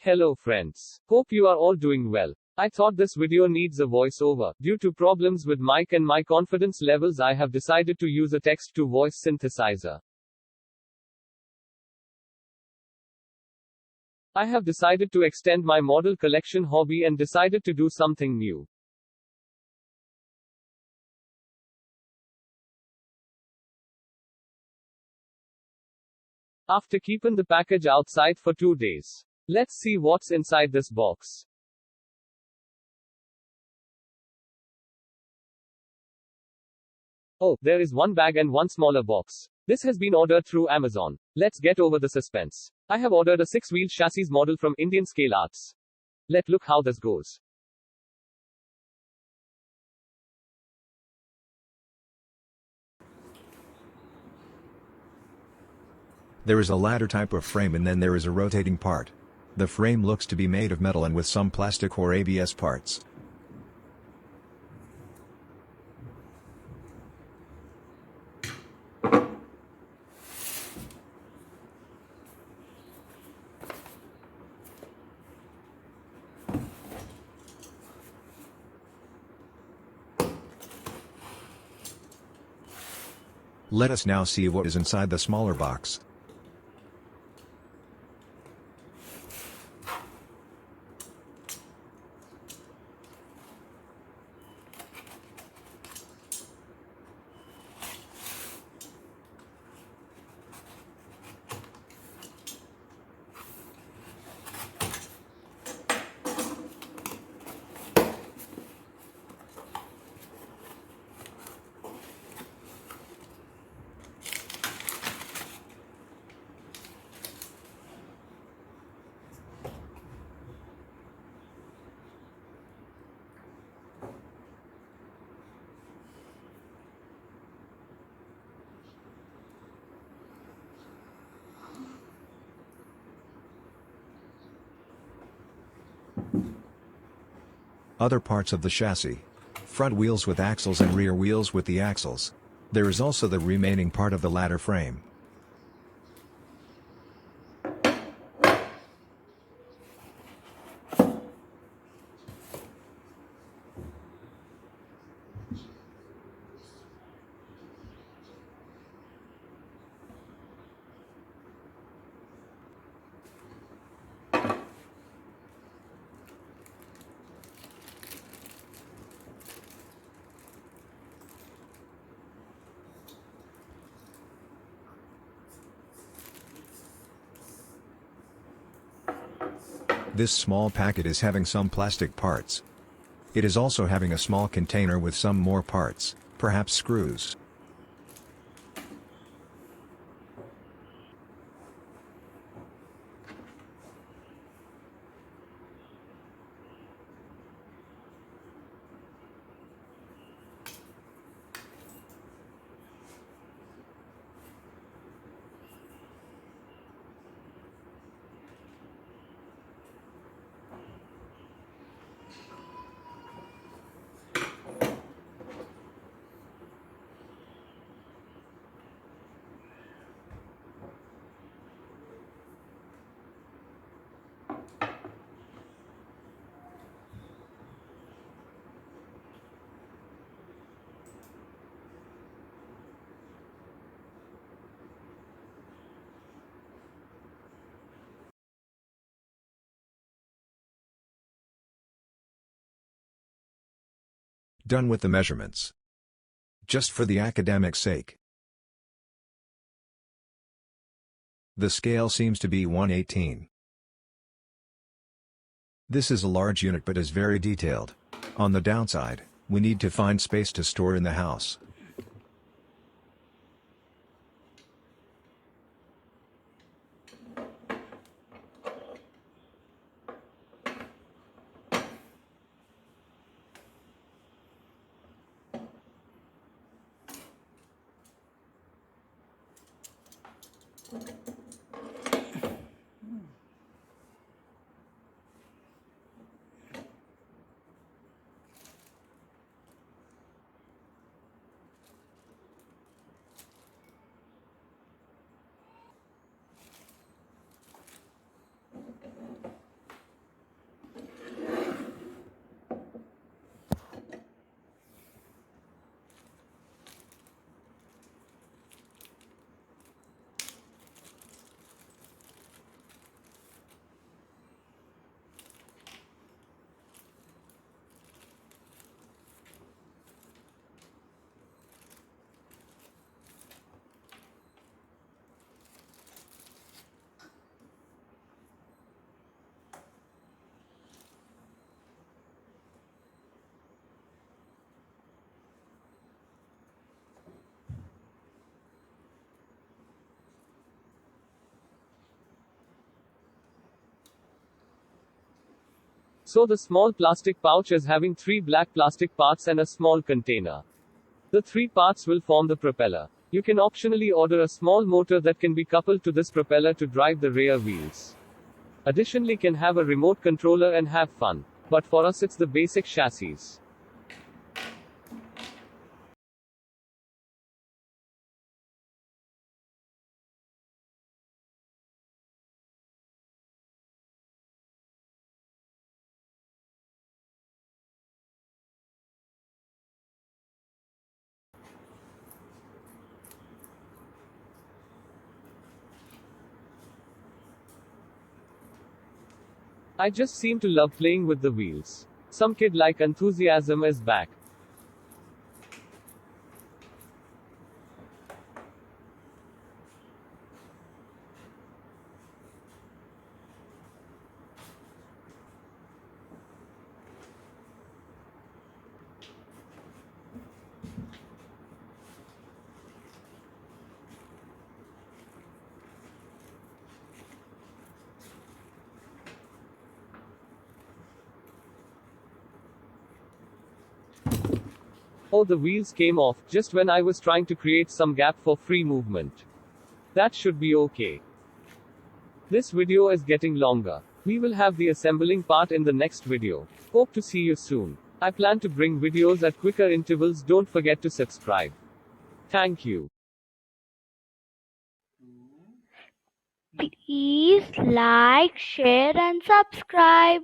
Hello friends. Hope you are all doing well. I thought this video needs a voiceover. Due to problems with mic and my confidence levels, I have decided to use a text-to-voice synthesizer. I have decided to extend my model collection hobby and decided to do something new. After keeping the package outside for 2 days, let's see what's inside this box. Oh, there is one bag and one smaller box. This has been ordered through Amazon. Let's get over the suspense. I have ordered a 6-wheel chassis model from Indian Scale Arts. Let's look how this goes. There is a ladder type of frame and then there is a rotating part. The frame looks to be made of metal and with some plastic or ABS parts. Let us now see what is inside the smaller box. Other parts of the chassis. Front wheels with axles and rear wheels with the axles. There is also the remaining part of the ladder frame. This small packet is having some plastic parts. It is also having a small container with some more parts, perhaps screws. Done with the measurements. Just for the academic sake. The scale seems to be 1/18. This is a large unit but is very detailed. On the downside, we need to find space to store in the house. So the small plastic pouch is having 3 black plastic parts and a small container. The 3 parts will form the propeller. You can optionally order a small motor that can be coupled to this propeller to drive the rear wheels. Additionally, can have a remote controller and have fun. But for us it's the basic chassis. I just seem to love playing with the wheels. Some kid like enthusiasm is back. Oh, the wheels came off, just when I was trying to create some gap for free movement. That should be okay. This video is getting longer. We will have the assembling part in the next video. Hope to see you soon. I plan to bring videos at quicker intervals. Don't forget to subscribe. Thank you. Please like, share and subscribe.